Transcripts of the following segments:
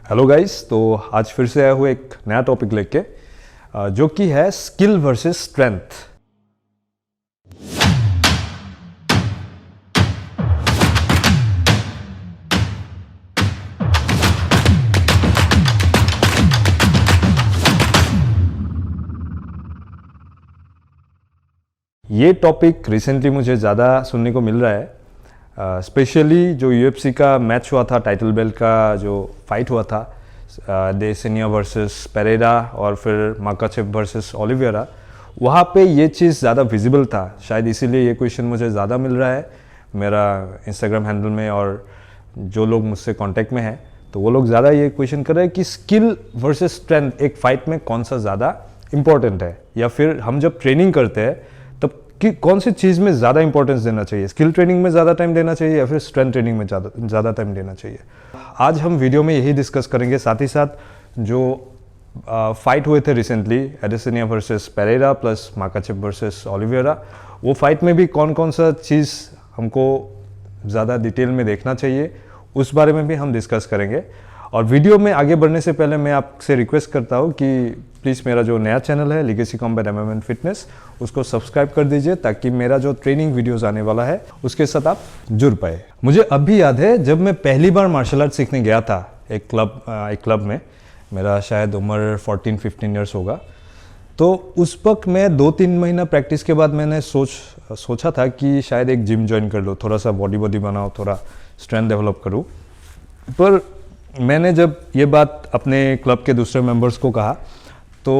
Hello guys, तो आज फिर से आया हुआ एक नया टॉपिक लेके जो कि है स्किल वर्सेस स्ट्रेंथ। ये टॉपिक रिसेंटली मुझे ज़्यादा सुनने को मिल रहा है, स्पेशली जो यूएफसी का मैच हुआ था, टाइटल बेल्ट का जो फाइट हुआ था देसेनिया वर्सेस पेरेरा और फिर माकाचेव वर्सेस ओलिवेरा, वहाँ पे ये चीज़ ज़्यादा विजिबल था। शायद इसीलिए ये क्वेश्चन मुझे ज़्यादा मिल रहा है मेरा इंस्टाग्राम हैंडल में, और जो लोग मुझसे कांटेक्ट में हैं तो वो लोग ज़्यादा ये क्वेश्चन कर रहे हैं कि स्किल वर्सेस स्ट्रेंथ एक फाइट में कौन सा ज़्यादा इंपॉर्टेंट है, या फिर हम जब ट्रेनिंग करते हैं तब कि कौन सी चीज़ में ज़्यादा इंपॉर्टेंस देना चाहिए, स्किल ट्रेनिंग में ज़्यादा टाइम देना चाहिए या फिर स्ट्रेंथ ट्रेनिंग में ज़्यादा टाइम देना चाहिए। आज हम वीडियो में यही डिस्कस करेंगे। साथ ही साथ जो फाइट हुए थे recently Adesanya versus Pereira plus Makhachev versus Oliveira, वो फाइट में भी कौन कौन सा चीज़ हमको ज़्यादा डिटेल में देखना चाहिए, उस बारे में भी हम डिस्कस करेंगे। और वीडियो में आगे बढ़ने से पहले मैं आपसे रिक्वेस्ट करता हूँ कि प्लीज़ मेरा जो नया चैनल है legacy combat MMA and fitness, उसको सब्सक्राइब कर दीजिए ताकि मेरा जो ट्रेनिंग वीडियोस आने वाला है उसके साथ आप जुड़ पाए। मुझे अब भी याद है जब मैं पहली बार मार्शल आर्ट सीखने गया था एक क्लब में, मेरा शायद उम्र 14-15 ईयर्स होगा। तो उस वक्त मैं 2-3 महीना प्रैक्टिस के बाद मैंने सोचा था कि शायद एक जिम ज्वाइन कर लो, थोड़ा सा बॉडी बनाओ, थोड़ा स्ट्रेंथ डेवलप करूँ। पर मैंने जब ये बात अपने क्लब के दूसरे मेंबर्स को कहा तो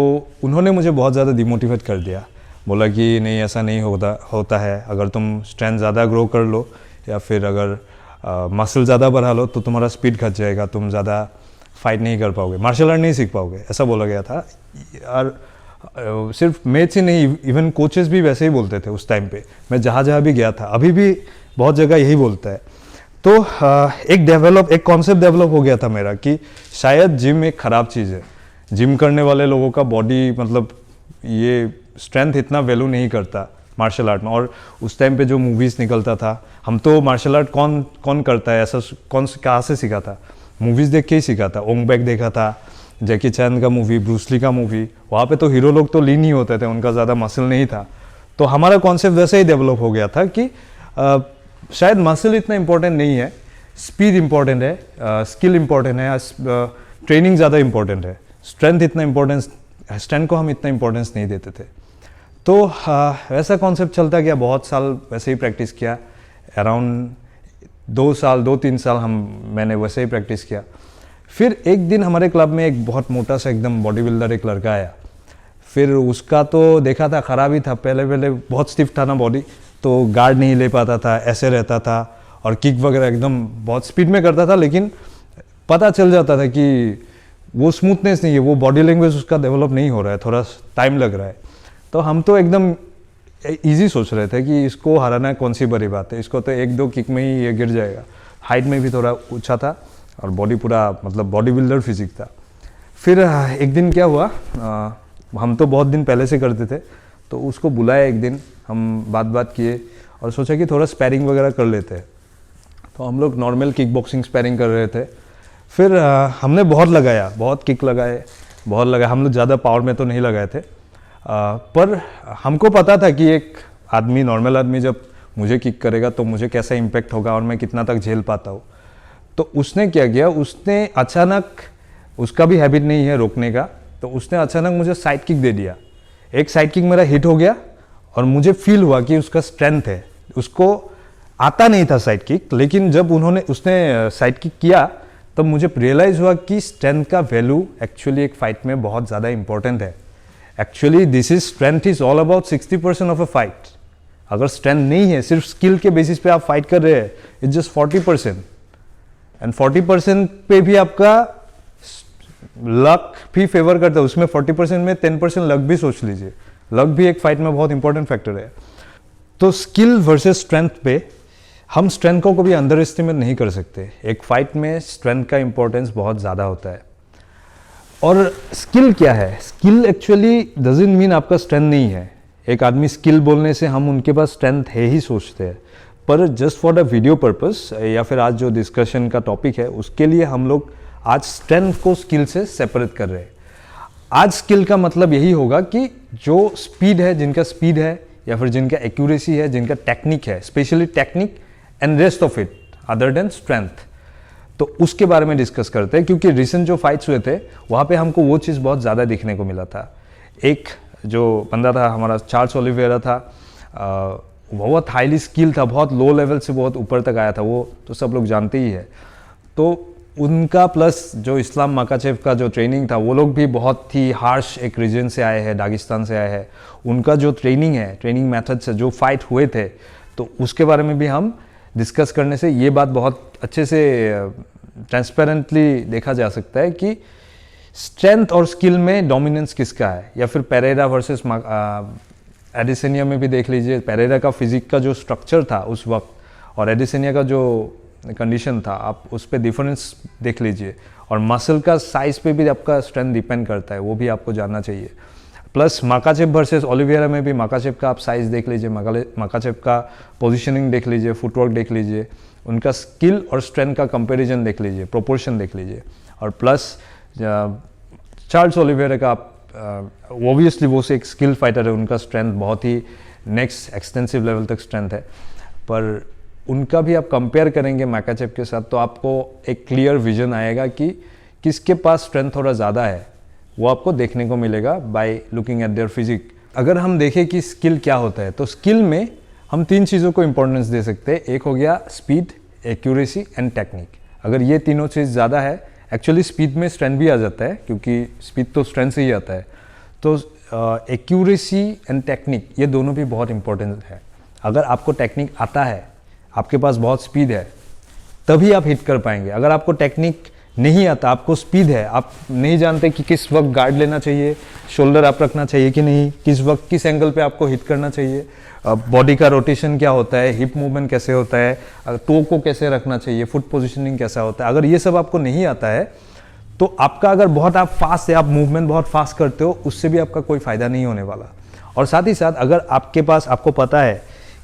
उन्होंने मुझे बहुत ज़्यादा डिमोटिवेट कर दिया। बोला कि नहीं, ऐसा नहीं होता है, अगर तुम स्ट्रेंथ ज़्यादा ग्रो कर लो या फिर अगर मसल ज़्यादा बढ़ा लो तो तुम्हारा स्पीड घट जाएगा, तुम ज़्यादा फाइट नहीं कर पाओगे, मार्शल आर्ट नहीं सीख पाओगे, ऐसा बोला गया था। और सिर्फ मैच ही नहीं, इवन कोचेस भी वैसे ही बोलते थे उस टाइम पे। मैं जहाँ भी गया था, अभी भी बहुत जगह यही बोलता है। तो एक कॉन्सेप्ट डेवलप हो गया था मेरा कि शायद जिम एक ख़राब चीज़ है, जिम करने वाले लोगों का बॉडी मतलब ये स्ट्रेंथ इतना वैल्यू नहीं करता मार्शल आर्ट में। और उस टाइम पे जो मूवीज़ निकलता था, हम तो मार्शल आर्ट कौन करता है ऐसा, कहाँ से सीखा था, मूवीज़ देख के ही सीखा था। ओंग बैक देखा था, जैकी चैन का मूवी, ब्रूसली का मूवी, वहाँ पे तो हीरो लोग तो लीन ही होते थे, उनका ज़्यादा मसल नहीं था। तो हमारा कॉन्सेप्ट वैसे ही डेवलप हो गया था कि शायद मसल इतना इम्पोर्टेंट नहीं है, स्पीड इम्पोर्टेंट है, स्किल इम्पोर्टेंट है, ट्रेनिंग ज़्यादा इम्पोर्टेंट है, स्ट्रेंथ को हम इतना इम्पोर्टेंस नहीं देते थे। तो वैसा कॉन्सेप्ट चलता गया, बहुत साल वैसे ही प्रैक्टिस किया। अराउंड 2-3 साल मैंने वैसे ही प्रैक्टिस किया। फिर एक दिन हमारे क्लब में एक बहुत मोटा सा एकदम बॉडी बिल्डर एक लड़का आया। फिर उसका तो देखा था ख़राब ही था, पहले बहुत स्टिफ था ना बॉडी, तो गार्ड नहीं ले पाता था, ऐसे रहता था, और किक वगैरह एकदम बहुत स्पीड में करता था, लेकिन पता चल जाता था कि वो स्मूथनेस नहीं है, वो बॉडी लैंग्वेज उसका डेवलप नहीं हो रहा है, थोड़ा टाइम लग रहा है। तो हम तो एकदम इजी सोच रहे थे कि इसको हराना कौन सी बड़ी बात है, इसको तो 1-2 किक में ही ये गिर जाएगा। हाइट में भी थोड़ा ऊंचा था और बॉडी पूरा मतलब बॉडी बिल्डर फिजिक था। फिर एक दिन क्या हुआ, हम तो बहुत दिन पहले से करते थे, तो उसको बुलाया एक दिन, हम बात किए और सोचा कि थोड़ा स्पैरिंग वगैरह कर लेते हैं। तो हम लोग नॉर्मल किक बॉक्सिंग स्पैरिंग कर रहे थे। फिर हमने बहुत किक लगाए, हम लोग ज़्यादा पावर में तो नहीं लगाए थे, पर हमको पता था कि एक नॉर्मल आदमी जब मुझे किक करेगा तो मुझे कैसा इम्पैक्ट होगा और मैं कितना तक झेल पाता हूँ। तो उसने क्या किया, उसने अचानक, उसका भी हैबिट नहीं है रोकने का, तो उसने अचानक मुझे साइड किक दे दिया। एक साइड किक मेरा हिट हो गया और मुझे फील हुआ कि उसका स्ट्रेंथ है, उसको आता नहीं था साइड किक, लेकिन जब उसने साइड किक किया तब मुझे रियलाइज़ हुआ कि स्ट्रेंथ का वैल्यू एक्चुअली एक फाइट में बहुत ज़्यादा इंपॉर्टेंट है। Actually strength is all about 60% of a fight. अगर स्ट्रेंथ नहीं है, सिर्फ स्किल के बेसिस पे आप फाइट कर रहे हैं, इट्स जस्ट 40%। एंड 40% पे भी आपका लक भी फेवर करता है, उसमें 40% में 10% लक भी सोच लीजिए। लक भी एक फाइट में बहुत इंपॉर्टेंट फैक्टर है। तो स्किल वर्सेस स्ट्रेंथ पे हम स्ट्रेंथ को कभी अंडर एस्टिमेट नहीं कर सकते। एक फाइट में स्ट्रेंथ का इंपॉर्टेंस बहुत ज़्यादा होता है। और स्किल क्या है, स्किल एक्चुअली डजंट मीन आपका स्ट्रेंथ नहीं है। एक आदमी स्किल बोलने से हम उनके पास स्ट्रेंथ है ही सोचते हैं, पर just for the video purpose या फिर आज जो डिस्कशन का टॉपिक है उसके लिए हम लोग आज स्ट्रेंथ को स्किल से सेपरेट कर रहे हैं। आज स्किल का मतलब यही होगा कि जो स्पीड है, जिनका स्पीड है या फिर जिनका एक्यूरेसी है, जिनका टेक्निक है, specially technique and rest of it other than strength, तो उसके बारे में डिस्कस करते हैं। क्योंकि रिसेंट जो फाइट्स हुए थे वहाँ पे हमको वो चीज़ बहुत ज़्यादा देखने को मिला था। एक जो बंदा था हमारा चार्ल्स ओलिवेरा था, बहुत हाईली स्किल था, बहुत लो लेवल से बहुत ऊपर तक आया था, वो तो सब लोग जानते ही है। तो उनका प्लस जो इस्लाम माकाचेव का जो ट्रेनिंग था, वो लोग भी बहुत ही हार्श एक रीजन से आए हैं, दागिस्तान से आए हैं। उनका जो ट्रेनिंग है, ट्रेनिंग मेथड से जो फाइट हुए थे, तो उसके बारे में भी हम डिस्कस करने से ये बात बहुत अच्छे से ट्रांसपेरेंटली देखा जा सकता है कि स्ट्रेंथ और स्किल में डोमिनेंस किसका है। या फिर पेरेरा वर्सेस एडिसेनिया में भी देख लीजिए, पेरेरा का फिजिक का जो स्ट्रक्चर था उस वक्त और एडिसेनिया का जो कंडीशन था, आप उस पर डिफरेंस देख लीजिए। और मसल का साइज पे भी आपका स्ट्रेंथ डिपेंड करता है, वो भी आपको जानना चाहिए। प्लस माकाचेव वर्सेस ओलिवेरा में भी माकाचेव का आप साइज देख लीजिए, माकाचेव का पोजीशनिंग देख लीजिए, फुटवर्क देख लीजिए, उनका स्किल और स्ट्रेंथ का कंपैरिजन देख लीजिए, प्रोपोर्शन देख लीजिए। और प्लस चार्ल्स ओलिवेरा का आप ओबियसली वो से एक स्किल फाइटर है, उनका स्ट्रेंथ बहुत ही नेक्स्ट एक्सटेंसिव लेवल तक स्ट्रेंथ है, पर उनका भी आप कंपेयर करेंगे माकाचेव के साथ तो आपको एक क्लियर विजन आएगा कि किसके पास स्ट्रेंथ थोड़ा ज़्यादा है, वो आपको देखने को मिलेगा by looking at their physique. अगर हम देखें कि स्किल क्या होता है, तो स्किल में हम 3 चीज़ों को इंपॉर्टेंस दे सकते हैं। एक हो गया स्पीड, एक्यूरेसी एंड टेक्निक। अगर ये तीनों चीज़ ज़्यादा है, एक्चुअली स्पीड में स्ट्रेंथ भी आ जाता है क्योंकि स्पीड तो स्ट्रेंथ से ही आता है, तो एक्यूरेसी एंड टेक्निक ये दोनों भी बहुत इंपॉर्टेंट है। अगर आपको टेक्निक आता है, आपके पास बहुत स्पीड है, तभी आप हिट कर पाएंगे। अगर आपको टेक्निक नहीं आता, आपको स्पीड है, आप नहीं जानते कि किस वक्त गार्ड लेना चाहिए, शोल्डर अप रखना चाहिए कि नहीं, किस वक्त किस एंगल पे आपको हिट करना चाहिए, बॉडी का रोटेशन क्या होता है, हिप मूवमेंट कैसे होता है, टो को कैसे रखना चाहिए, फुट पोजिशनिंग कैसा होता है, अगर ये सब आपको नहीं आता है तो आपका अगर बहुत आप फास्ट है, आप मूवमेंट बहुत फास्ट करते हो, उससे भी आपका कोई फ़ायदा नहीं होने वाला। और साथ ही साथ अगर आपके पास आपको पता है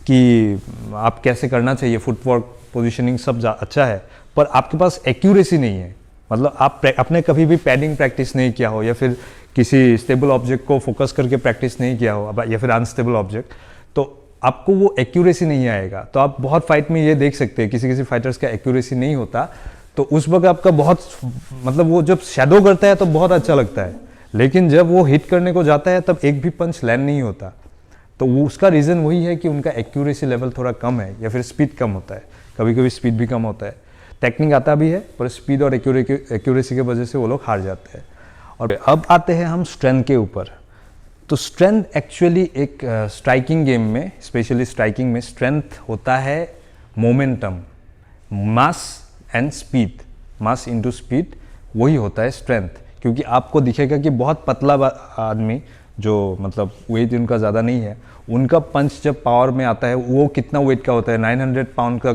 कि आप कैसे करना चाहिए, फुटवर्क पोजीशनिंग सब अच्छा है, पर आपके पास एक्यूरेसी नहीं है, मतलब आप आपने कभी भी पैडिंग प्रैक्टिस नहीं किया हो या फिर किसी स्टेबल ऑब्जेक्ट को फोकस करके प्रैक्टिस नहीं किया हो या फिर अनस्टेबल ऑब्जेक्ट, तो आपको वो एक्यूरेसी नहीं आएगा। तो आप बहुत फाइट में ये देख सकते हैं, किसी किसी फाइटर्स का एक्यूरेसी नहीं होता, तो उस वक्त आपका बहुत मतलब वो जब शैडो करता है तो बहुत अच्छा लगता है, लेकिन जब वो हिट करने को जाता है तब एक भी पंच लैंड नहीं होता। तो वो उसका रीज़न वही है कि उनका एक्यूरेसी लेवल थोड़ा कम है या फिर स्पीड कम होता है, कभी कभी स्पीड भी कम होता है। टेक्निक आता भी है पर स्पीड और एक्यूरेसी की वजह से वो लोग हार जाते हैं। और अब आते हैं हम स्ट्रेंथ के ऊपर। तो स्ट्रेंथ एक्चुअली एक स्ट्राइकिंग गेम में, स्पेशली स्ट्राइकिंग में स्ट्रेंथ होता है momentum, mass and speed, mass into speed, वही होता है स्ट्रेंथ। क्योंकि आपको दिखेगा कि बहुत पतला आदमी जो मतलब वेट उनका ज़्यादा नहीं है, उनका पंच जब पावर में आता है वो कितना वेट का होता है, 900 पाउंड का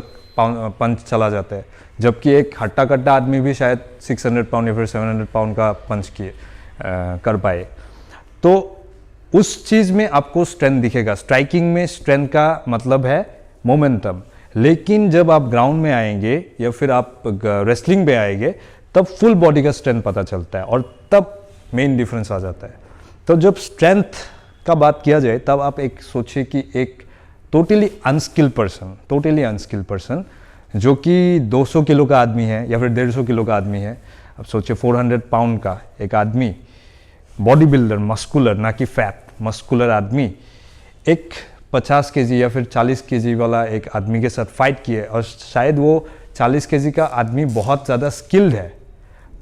पंच चला जाता है, जबकि एक हट्टा कट्टा आदमी भी शायद 600 पाउंड या फिर 700 पाउंड का पंच कर पाए। तो उस चीज़ में आपको स्ट्रेंथ दिखेगा। स्ट्राइकिंग में स्ट्रेंथ का मतलब है मोमेंटम, लेकिन जब आप ग्राउंड में आएंगे या फिर आप रेसलिंग पे आएंगे तब फुल बॉडी का स्ट्रेंथ पता चलता है और तब मेन डिफरेंस आ जाता है। तो जब स्ट्रेंथ का बात किया जाए तब आप एक सोचिए कि एक टोटली अनस्किल्ड पर्सन जो कि 200 किलो का आदमी है या फिर 150 किलो का आदमी है, अब सोचिए 400 पाउंड का एक आदमी, बॉडी बिल्डर, मस्कुलर, ना कि फैट, मस्कुलर आदमी, एक 50 केजी या फिर 40 केजी वाला एक आदमी के साथ फाइट किए, और शायद वो 40 केजी का आदमी बहुत ज़्यादा स्किल्ड है,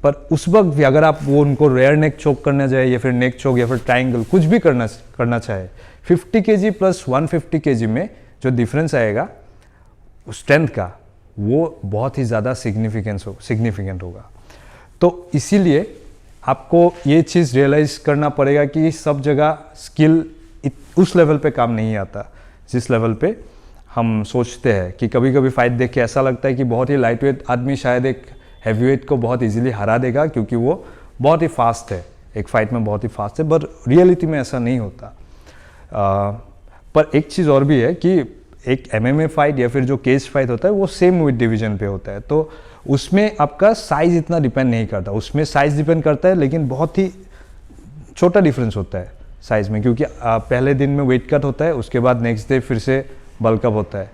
पर उस वक्त भी अगर आप वो उनको रेयर नेक चोक करना चाहे या फिर नेक चोक या फिर ट्राइंगल कुछ भी करना चाहे, 50 केजी प्लस 150 केजी में जो डिफरेंस आएगा स्ट्रेंथ का, वो बहुत ही ज़्यादा सिग्निफिकेंट होगा। तो इसीलिए आपको ये चीज़ रियलाइज़ करना पड़ेगा कि सब जगह स्किल उस लेवल पे काम नहीं आता जिस लेवल पे हम सोचते हैं। कि कभी कभी फाइट देख के ऐसा लगता है कि बहुत ही लाइट वेट आदमी शायद एक हैवीवेट को बहुत इजीली हरा देगा क्योंकि वो बहुत ही फास्ट है, एक फाइट में बहुत ही फास्ट है, पर रियलिटी में ऐसा नहीं होता। पर एक चीज़ और भी है कि एक MMA फाइट या फिर जो केज फाइट होता है वो सेम वेट डिवीजन पे होता है, तो उसमें आपका साइज़ इतना डिपेंड नहीं करता, उसमें साइज़ डिपेंड करता है लेकिन बहुत ही छोटा डिफरेंस होता है साइज़ में, क्योंकि पहले दिन में वेट कट होता है, उसके बाद नेक्स्ट डे फिर से बल्क अप होता है,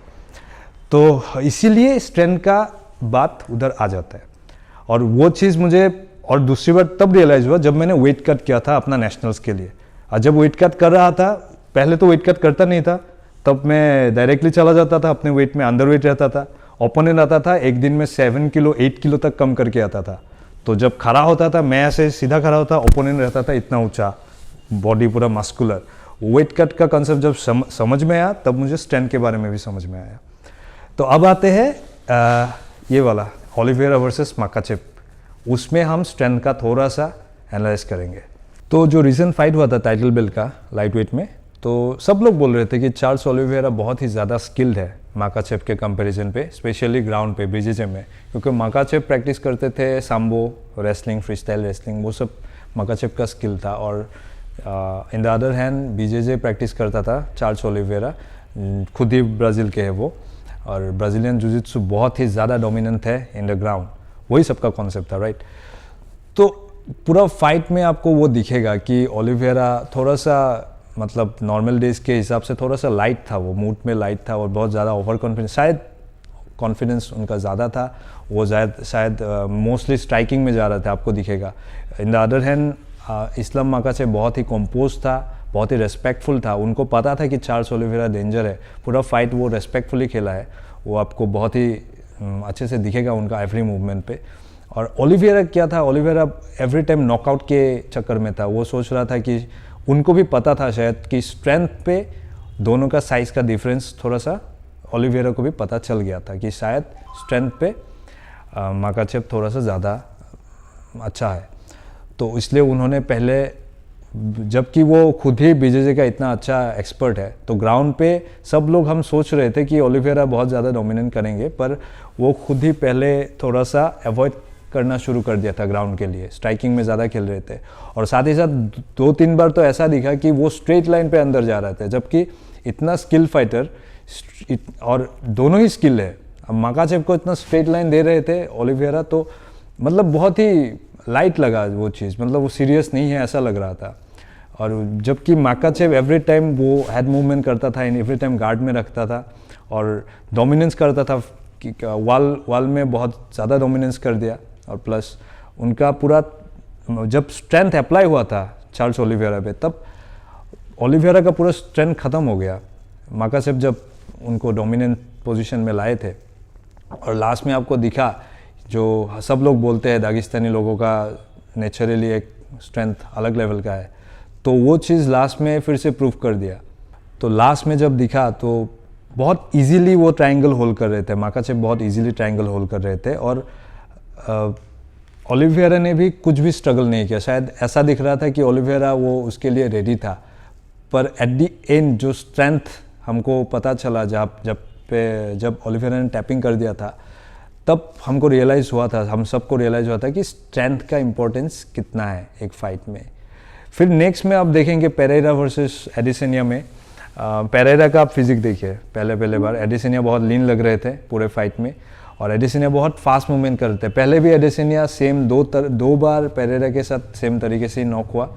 तो इसीलिए स्ट्रेंथ का बात उधर आ जाता है। और वो चीज़ मुझे और दूसरी बार तब रियलाइज़ हुआ जब मैंने वेट कट किया था अपना नेशनल्स के लिए। और जब वेट कट कर रहा था, पहले तो वेट कट करता नहीं था, तब मैं डायरेक्टली चला जाता था अपने वेट में, अंडर वेट रहता था। ओपोनेंट आता था एक दिन में 7 किलो 8 किलो तक कम करके आता था, तो जब खड़ा होता था मैं ऐसे सीधा खड़ा होता, ओपोनेंट रहता था इतना ऊंचा, बॉडी पूरा मस्कुलर। वेट कट का कंसेप्ट जब समझ में आया तब मुझे स्ट्रेंथ के बारे में भी समझ में आया। तो अब आते हैं ये वाला ओलिवेरा वर्सेस माकाचेव, उसमें हम स्ट्रेंथ का थोड़ा सा एनालाइज करेंगे। तो जो रिसेंट फाइट हुआ था टाइटल बेल्ट का लाइट वेट में, तो सब लोग बोल रहे थे कि चार्ल्स ओलिवेरा बहुत ही ज़्यादा स्किल्ड है माकाचेव के कंपैरिजन पे, स्पेशली ग्राउंड पे बीजेजे में, क्योंकि माकाचेव प्रैक्टिस करते थे साम्बो रेसलिंग, फ्रीस्टाइल रेसलिंग, वो सब माकाचेव का स्किल था। और in the other hand BJJ practice करता था चार्ल्स ओलिवेरा, खुद ही ब्राज़ील के है वो, और ब्राज़ीलियन जुजित्सु बहुत ही ज़्यादा डोमिनेंट है इन द ग्राउंड, वही सबका कॉन्सेप्ट था, राइट। तो पूरा फाइट में आपको वो दिखेगा कि ओलिवेरा थोड़ा सा मतलब नॉर्मल डेज के हिसाब से थोड़ा सा लाइट था, वो मूड में लाइट था और बहुत ज़्यादा ओवर कॉन्फिडेंस, शायद कॉन्फिडेंस उनका ज़्यादा था, वो शायद मोस्टली स्ट्राइकिंग में जा रहा था, आपको दिखेगा। इन द अदर हैंड इस्लाम माकाचेव बहुत ही कंपोज था, बहुत ही रेस्पेक्टफुल था, उनको पता था कि चार्ल्स ओलिवेरा डेंजर है, पूरा फाइट वो रेस्पेक्टफुली खेला है, वो आपको बहुत ही अच्छे से दिखेगा उनका एवरी मूवमेंट पे। और ओलिवेरा क्या था, ओलिवेरा एवरी टाइम नॉकआउट के चक्कर में था, वो सोच रहा था कि उनको भी पता था शायद कि स्ट्रेंथ पे दोनों का साइज़ का डिफरेंस थोड़ा सा ओलिवेरा को भी पता चल गया था कि शायद स्ट्रेंथ पे माकाचेव थोड़ा सा ज़्यादा अच्छा है। तो इसलिए उन्होंने पहले, जबकि वो खुद ही बीजेजे का इतना अच्छा एक्सपर्ट है, तो ग्राउंड पे सब लोग हम सोच रहे थे कि ओलिवेरा बहुत ज़्यादा डोमिनेट करेंगे, पर वो खुद ही पहले थोड़ा सा अवॉइड करना शुरू कर दिया था ग्राउंड के लिए, स्ट्राइकिंग में ज़्यादा खेल रहे थे। और साथ ही साथ 2-3 बार तो ऐसा दिखा कि वो स्ट्रेट लाइन पे अंदर जा रहे थे, जबकि इतना स्किल फाइटर और दोनों ही स्किल है, अब माकाचेव को इतना स्ट्रेट लाइन दे रहे थे ओलिवेरा, तो मतलब बहुत ही लाइट लगा वो चीज़, मतलब वो सीरियस नहीं है ऐसा लग रहा था। और जबकि माकाचेव एवरी टाइम वो हेड मूवमेंट करता था, एवरी टाइम गार्ड में रखता था और डोमिनेंस करता था, कि वाल में बहुत ज़्यादा डोमिनेंस कर दिया। और प्लस उनका पूरा जब स्ट्रेंथ अप्लाई हुआ था चार्ल्स ओलिवेरा पे, तब ओलिवेरा का पूरा स्ट्रेंथ ख़त्म हो गया, माकाचेव जब उनको डोमिनेंट पोजीशन में लाए थे। और लास्ट में आपको दिखा, जो सब लोग बोलते हैं दागिस्तानी लोगों का नेचुरली एक स्ट्रेंथ अलग लेवल का है, तो वो चीज़ लास्ट में फिर से प्रूव कर दिया। तो लास्ट में जब दिखा तो बहुत इजीली वो ट्रायंगल होल्ड कर रहे थे, माकाचेव बहुत इजीली ट्रायंगल होल्ड कर रहे थे, और ओलिवेरा ने भी कुछ भी स्ट्रगल नहीं किया। शायद ऐसा दिख रहा था कि ओलिवेरा वो उसके लिए रेडी था, पर एट दी एंड जो स्ट्रेंथ हमको पता चला जब ओलिवेरा ने टैपिंग कर दिया था, तब हमको रियलाइज़ हुआ था, हम सबको रियलाइज़ हुआ था कि स्ट्रेंथ का इम्पोर्टेंस कितना है एक फ़ाइट में। फिर नेक्स्ट में आप देखेंगे पेरेरा वर्सेस एडिसेनिया में, पेरेरा का आप फिजिक देखिए, पहले बार एडिसेनिया बहुत लीन लग रहे थे पूरे फाइट में, और एडिसेनिया बहुत फास्ट मूवमेंट करते हैं। पहले भी एडिसेनिया सेम दो बार पेरेरा के साथ सेम तरीके से नॉक हुआ,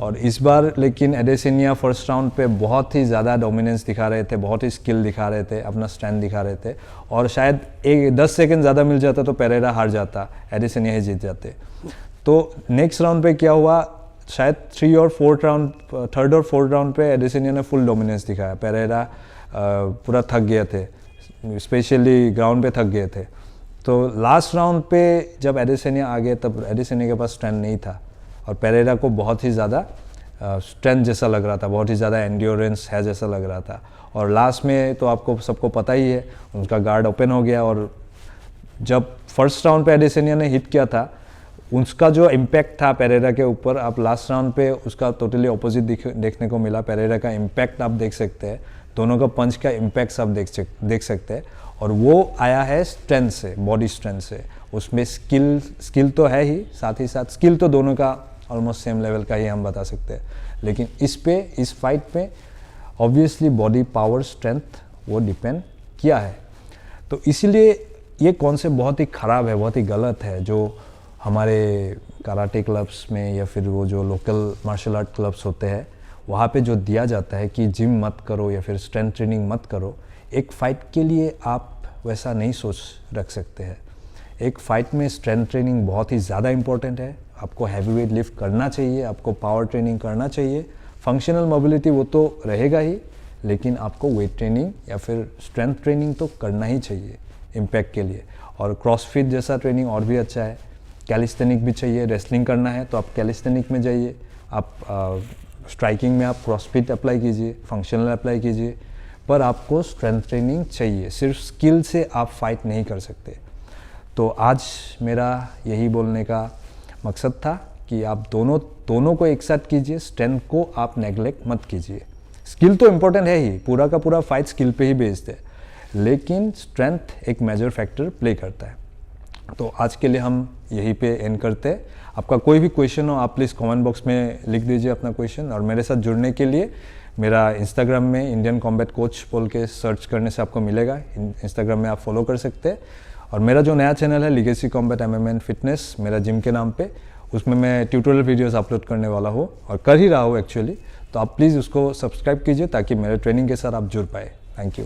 और इस बार लेकिन एडिसेनिया फर्स्ट राउंड पे बहुत ही ज़्यादा डोमिनेंस दिखा रहे थे, बहुत ही स्किल दिखा रहे थे, अपना स्ट्रेंथ दिखा रहे थे, और शायद 10 सेकंड ज़्यादा मिल जाता तो पेरेरा हार जाता, एडिसेनिया ही जीत जाते। तो नेक्स्ट राउंड पे क्या हुआ, शायद थर्ड और फोर्थ राउंड पे एडिसेनिया ने फुल डोमिनेंस दिखाया, पेरेरा पूरा थक गए थे, स्पेशली ग्राउंड पे थक गए थे। तो लास्ट राउंड पे जब एडिसेनिया आ गए, तब एडिसेनिया के पास स्ट्रेंथ नहीं था, और पेरेरा को बहुत ही ज़्यादा स्ट्रेंथ जैसा लग रहा था, बहुत ही ज़्यादा एंड्योरेंस है जैसा लग रहा था। और लास्ट में तो आपको सबको पता ही है, उनका गार्ड ओपन हो गया, और जब फर्स्ट राउंड पे एडिसेनिया ने हिट किया था, उसका जो इम्पैक्ट था पेरेरा के ऊपर, आप लास्ट राउंड पे उसका टोटली ऑपोजिट देखने को मिला। पेरेरा का इम्पैक्ट आप देख सकते हैं, दोनों का पंच का इम्पैक्ट आप देख सकते हैं, और वो आया है स्ट्रेंथ से, बॉडी स्ट्रेंथ से। उसमें स्किल तो है ही, साथ ही साथ स्किल तो दोनों का ऑलमोस्ट सेम लेवल का ही हम बता सकते हैं, लेकिन इस फाइट पे ऑब्वियसली बॉडी पावर स्ट्रेंथ वो डिपेंड किया है। तो इसीलिए ये कॉन्सेप्ट बहुत ही ख़राब है, बहुत ही गलत है, जो हमारे कराटे क्लब्स में या फिर वो जो लोकल मार्शल आर्ट क्लब्स होते हैं वहाँ पे जो दिया जाता है कि जिम मत करो या फिर स्ट्रेंथ ट्रेनिंग मत करो। एक फ़ाइट के लिए आप वैसा नहीं सोच रख सकते हैं। एक फ़ाइट में स्ट्रेंथ ट्रेनिंग बहुत ही ज़्यादा इम्पोर्टेंट है। आपको हैवी वेट लिफ्ट करना चाहिए, आपको पावर ट्रेनिंग करना चाहिए, फंक्शनल मोबिलिटी वो तो रहेगा ही, लेकिन आपको वेट ट्रेनिंग या फिर स्ट्रेंथ ट्रेनिंग तो करना ही चाहिए इम्पैक्ट के लिए। और क्रॉसफिट जैसा ट्रेनिंग और भी अच्छा है। कैलिस्थेनिक भी चाहिए, रेसलिंग करना है तो आप कैलिस्थेनिक में जाइए, आप स्ट्राइकिंग में आप क्रॉसफिट अप्लाई कीजिए, फंक्शनल अप्लाई कीजिए, पर आपको स्ट्रेंथ ट्रेनिंग चाहिए। सिर्फ स्किल से आप फाइट नहीं कर सकते। तो आज मेरा यही बोलने का मकसद था कि आप दोनों को एक साथ कीजिए, स्ट्रेंथ को आप नेगलेक्ट मत कीजिए। स्किल तो इम्पोर्टेंट है ही, पूरा का पूरा फाइट स्किल पे ही बेस्ड है, लेकिन स्ट्रेंथ एक मेजर फैक्टर प्ले करता है। तो आज के लिए हम यहीं पे एंड करते हैं। आपका कोई भी क्वेश्चन हो आप प्लीज़ कमेंट बॉक्स में लिख दीजिए अपना क्वेश्चन। और मेरे साथ जुड़ने के लिए मेरा इंस्टाग्राम में इंडियन कॉम्बैट कोच बोल के सर्च करने से आपको मिलेगा। इंस्टाग्राम में आप फॉलो कर सकते हैं। और मेरा जो नया चैनल है legacy combat MMA and fitness, मेरा जिम के नाम पे, उसमें मैं ट्यूटोरियल वीडियोस अपलोड करने वाला हूँ और कर ही रहा हूँ एक्चुअली। तो आप प्लीज़ उसको सब्सक्राइब कीजिए ताकि मेरे ट्रेनिंग के साथ आप जुड़ पाए। Thank you.